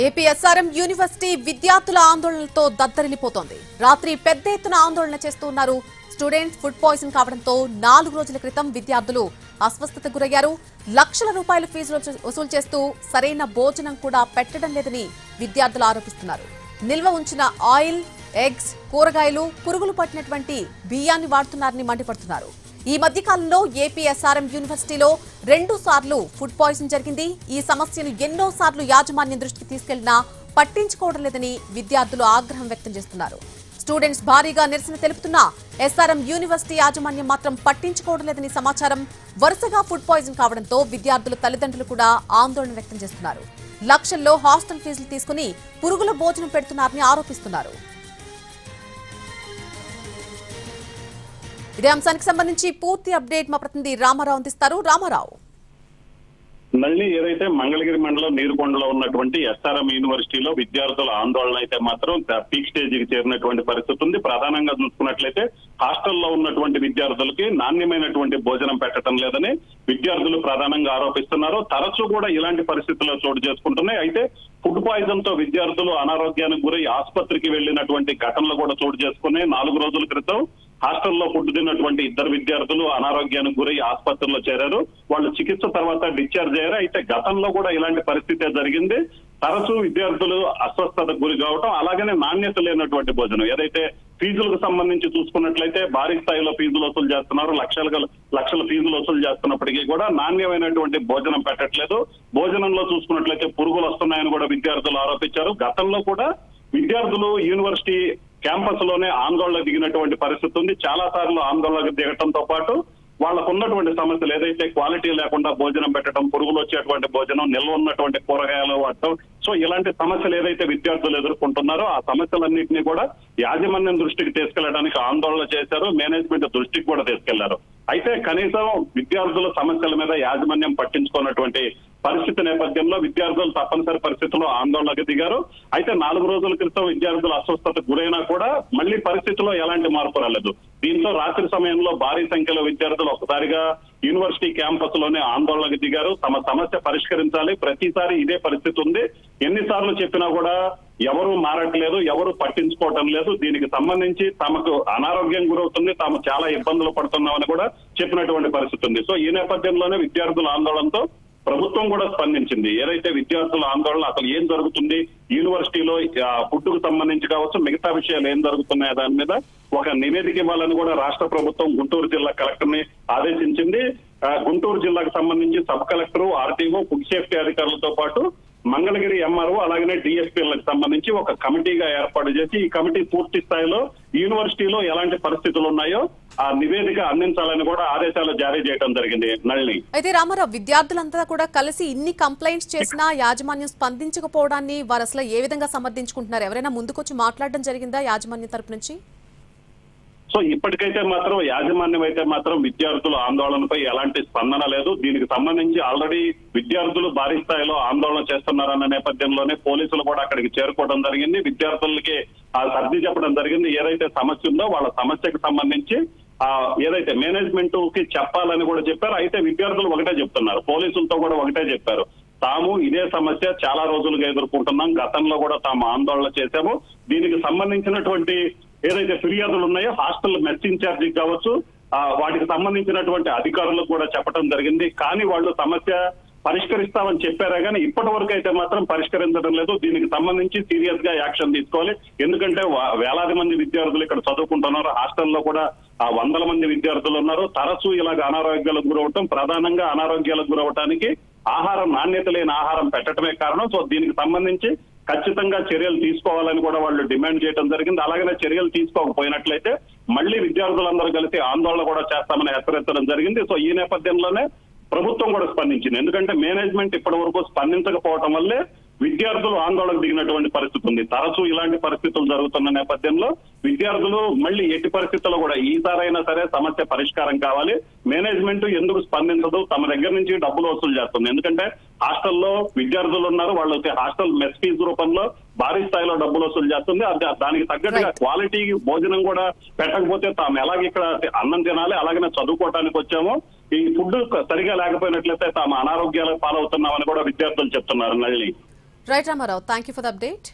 AP SRM university విద్యార్థుల ఆందోళనలతో దద్దరిల్లిపోతోంది. రాత్రి పెద్ద ఎత్తున ఆందోళన చేస్తున్నారు స్టూడెంట్స్. ఫుడ్ పాయిజన్ కావడంతో 4 రోజుల క్రితం విద్యార్థులు అస్వస్థతకు గురయ్యారు. లక్షల రూపాయల ఫీజులు వసూలు చేస్తూ సరైన భోజనం కూడా పెట్టడం లేదని విద్యార్థులు ఆరోపిస్తున్నారు. నిల్వ ఉంచిన ఆయిల్, ఎగ్స్, కూరగాయలు, పురుగులు పట్టినటువంటి బియ్యాన్ని వాడుతున్నారని మండిపడుతున్నారు. ఈ మధ్య కాలంలో ఏపీ ఎస్ఆర్ఎం యూనివర్సిటీలో 2 సార్లు ఫుడ్ పాయిజన్ జరిగింది. ఈ సమస్యను ఎన్నో సార్లు యాజమాన్యం దృష్టికి తీసుకెళ్లినా పట్టించుకోవడం లేదని విద్యార్థులు ఆగ్రహం వ్యక్తం చేస్తున్నారు. స్టూడెంట్స్ భారీగా నిరసన తెలుపుతున్నా ఎస్ఆర్ఎం యూనివర్సిటీ యాజమాన్యం మాత్రం పట్టించుకోవడం లేదని సమాచారం. వరుసగా ఫుడ్ పాయిజన్ కావడంతో విద్యార్థుల తల్లిదండ్రులు కూడా ఆందోళన వ్యక్తం చేస్తున్నారు. లక్షల్లో హాస్టల్ ఫీజులు తీసుకుని పురుగుల భోజనం పెడుతున్నారని ఆరోపిస్తున్నారు. ఇదే అంశానికి సంబంధించి పూర్తి అప్డేట్ మా ప్రతినిధి రామారావు అందిస్తారు. రామారావు, మళ్ళీ ఏదైతే మంగళగిరి మండలం నీరుకొండలో ఉన్నటువంటి ఎస్ఆర్ఎం యూనివర్సిటీలో విద్యార్థుల ఆందోళన అయితే మాత్రం పీక్ స్టేజ్కి చేరినటువంటి పరిస్థితి ఉంది. ప్రధానంగా చూసుకున్నట్లయితే హాస్టల్లో ఉన్నటువంటి విద్యార్థులకి నాణ్యమైనటువంటి భోజనం పెట్టడం లేదని విద్యార్థులు ప్రధానంగా ఆరోపిస్తున్నారు. తరచూ కూడా ఇలాంటి పరిస్థితుల్లో చోటు చేసుకుంటున్నాయి. అయితే ఫుడ్ పాయిజన్ తో విద్యార్థులు అనారోగ్యానికి గురై ఆసుపత్రికి వెళ్లినటువంటి ఘటనలు కూడా చోటు చేసుకున్నాయి. 4 రోజుల క్రితం హాస్టల్లో ఫుడ్ తిన్నటువంటి 2 విద్యార్థులు అనారోగ్యానికి గురై ఆసుపత్రిలో చేరారు. వాళ్ళు చికిత్స తర్వాత డిశ్చార్జ్ అయ్యారు. అయితే గతంలో కూడా ఇలాంటి పరిస్థితే జరిగింది. తరచూ విద్యార్థులు అస్వస్థతకు గురి కావటం, అలాగనే నాణ్యత లేనటువంటి భోజనం. ఏదైతే ఫీజులకు సంబంధించి చూసుకున్నట్లయితే భారీ స్థాయిలో ఫీజులు వసూలు చేస్తున్నారు. లక్షల ఫీజులు వసూలు చేస్తున్నప్పటికీ కూడా నాణ్యమైనటువంటి భోజనం పెట్టట్లేదు. భోజనంలో చూసుకున్నట్లయితే పురుగులు వస్తున్నాయని కూడా విద్యార్థులు ఆరోపించారు. గతంలో కూడా విద్యార్థులు యూనివర్సిటీ క్యాంపస్ లోనే ఆందోళన దిగినటువంటి పరిస్థితి ఉంది. చాలా సార్లు ఆందోళనకు దిగటంతో పాటు వాళ్ళకు ఉన్నటువంటి సమస్యలు ఏదైతే క్వాలిటీ లేకుండా భోజనం పెట్టడం, పురుగులు వచ్చేటువంటి భోజనం, నిల్వ ఉన్నటువంటి కూరగాయలు వాడటం, సో ఇలాంటి సమస్యలు ఏదైతే విద్యార్థులు ఎదుర్కొంటున్నారో ఆ సమస్యలన్నింటినీ కూడా యాజమాన్యం దృష్టికి తీసుకెళ్లడానికి ఆందోళన చేశారు. మేనేజ్మెంట్ దృష్టికి కూడా తీసుకెళ్లారు. అయితే కనీసం విద్యార్థుల సమస్యల మీద యాజమాన్యం పట్టించుకున్నటువంటి పరిస్థితి నేపథ్యంలో విద్యార్థులు తప్పనిసరి పరిస్థితుల్లో ఆందోళనకు దిగారు. అయితే 4 రోజుల క్రితం విద్యార్థులు అస్వస్థతకు గురైనా కూడా మళ్లీ పరిస్థితిలో ఎలాంటి మార్పు రాలేదు. దీంతో రాత్రి సమయంలో భారీ సంఖ్యలో విద్యార్థులు ఒకసారిగా యూనివర్సిటీ క్యాంపస్ లోనే ఆందోళనకు దిగారు. తమ సమస్య పరిష్కరించాలి, ప్రతిసారి ఇదే పరిస్థితి ఉంది, ఎన్నిసార్లు చెప్పినా కూడా ఎవరు మారట్లేదు, ఎవరు పట్టించుకోవటం లేదు. దీనికి సంబంధించి తమకు అనారోగ్యం గురవుతుంది, తాము చాలా ఇబ్బందులు పడుతున్నామని కూడా చెప్పినటువంటి పరిస్థితి ఉంది. సో ఈ నేపథ్యంలోనే విద్యార్థుల ఆందోళనతో ప్రభుత్వం కూడా స్పందించింది. ఏదైతే విద్యార్థుల ఆందోళన అసలు ఏం జరుగుతుంది, యూనివర్సిటీలో ఫుడ్ కు సంబంధించి కావచ్చు, మిగతా విషయాలు ఏం జరుగుతున్నాయో దాని మీద ఒక నివేదిక ఇవ్వాలని కూడా రాష్ట్ర ప్రభుత్వం గుంటూరు జిల్లా కలెక్టర్ ని ఆదేశించింది. గుంటూరు జిల్లాకు సంబంధించి sub collector, RTO, food safety అధికారులతో పాటు మంగళగిరి ఎంఆర్ఓ అలాగనే డిఎస్పీలకు సంబంధించి ఒక కమిటీగా ఏర్పాటు చేసి ఈ కమిటీ పూర్తి స్థాయిలో యూనివర్సిటీలో ఎలాంటి పరిస్థితులు ఉన్నాయో ఆ నివేదిక అందించాలని కూడా ఆదేశాలు జారీ చేయడం జరిగింది. నళిని, అయితే రామారావు, విద్యార్థులంతా కూడా కలిసి ఇన్ని కంప్లైంట్స్ చేసినా యాజమాన్యం స్పందించకపోవడాన్ని వారు అసలు ఏ విధంగా సమర్థించుకుంటున్నారు? ఎవరైనా ముందుకొచ్చి మాట్లాడడం జరిగిందా యాజమాన్యం తరపు నుంచి? సో ఇప్పటికైతే మాత్రం యాజమాన్యం అయితే మాత్రం విద్యార్థుల ఆందోళనపై ఎలాంటి స్పందన లేదు. దీనికి సంబంధించి ఆల్రెడీ విద్యార్థులు భారీ స్థాయిలో ఆందోళన చేస్తున్నారన్న నేపథ్యంలోనే పోలీసులు కూడా అక్కడికి చేరుకోవడం జరిగింది. విద్యార్థులకి సర్ది చెప్పడం జరిగింది. ఏదైతే సమస్య ఉందో వాళ్ళ సమస్యకు సంబంధించి ఏదైతే మేనేజ్మెంట్ కి చెప్పాలని కూడా చెప్పారు. అయితే విద్యార్థులు ఒకటే చెప్తున్నారు, పోలీసులతో కూడా ఒకటే చెప్పారు, తాము ఇదే సమస్య చాలా రోజులుగా ఎదుర్కొంటున్నాం, గతంలో కూడా తాము ఆందోళన చేశాము. దీనికి సంబంధించినటువంటి ఏదైతే ఫిర్యాదులు ఉన్నాయో హాస్టల్ మెస్ ఇన్ఛార్జి కావచ్చు, వాటికి సంబంధించినటువంటి అధికారులకు కూడా చెప్పడం జరిగింది. కానీ వాళ్ళు సమస్య పరిష్కరిస్తామని చెప్పారే కానీ ఇప్పటి వరకు అయితే మాత్రం పరిష్కరించడం లేదు. దీనికి సంబంధించి సీరియస్ గా యాక్షన్ తీసుకోవాలి. ఎందుకంటే వేలాది మంది విద్యార్థులు ఇక్కడ చదువుకుంటున్నారు. హాస్టల్లో కూడా 100 మంది విద్యార్థులు ఉన్నారు. తరచూ ఇలాగ అనారోగ్యాలకు గురవటం, ప్రధానంగా అనారోగ్యాలకు గురవటానికి ఆహారం, నాణ్యత లేని ఆహారం పెట్టడమే కారణం. సో దీనికి సంబంధించి ఖచ్చితంగా చర్యలు తీసుకోవాలని కూడా వాళ్ళు డిమాండ్ చేయడం జరిగింది. అలాగనే చర్యలు తీసుకోకపోయినట్లయితే మళ్లీ విద్యార్థులందరూ కలిసి ఆందోళన కూడా చేస్తామని హెచ్చరించడం జరిగింది. సో ఈ నేపథ్యంలోనే ప్రభుత్వం కూడా స్పందించింది. ఎందుకంటే మేనేజ్మెంట్ ఇప్పటి వరకు స్పందించకపోవటం వల్లే విద్యార్థులు ఆందోళనకు దిగినటువంటి పరిస్థితి ఉంది. తరచూ ఇలాంటి పరిస్థితులు జరుగుతున్న నేపథ్యంలో విద్యార్థులు మళ్లీ ఎట్టి పరిస్థితుల్లో కూడా ఈసారైనా సరే సమస్య పరిష్కారం కావాలి, మేనేజ్మెంట్ ఎందుకు స్పందించదు, తమ దగ్గర నుంచి డబ్బులు వసూలు చేస్తుంది. ఎందుకంటే హాస్టల్లో విద్యార్థులు ఉన్నారు, వాళ్ళకి హాస్టల్ మెస్ ఫీజు రూపంలో భారీ స్థాయిలో డబ్బులు వసూలు చేస్తుంది. దానికి తగ్గట్టుగా క్వాలిటీ భోజనం కూడా పెట్టకపోతే తాము ఎలాగ ఇక్కడ అన్నం తినాలి, అలాగనే చదువుకోవటానికి వచ్చామో ఈ ఫుడ్ సరిగా లేకపోయినట్లయితే తాము అనారోగ్యాలకు పాలవుతున్నామని కూడా విద్యార్థులు చెప్తున్నారు. Nalini, right Ramarao, thank you for the update.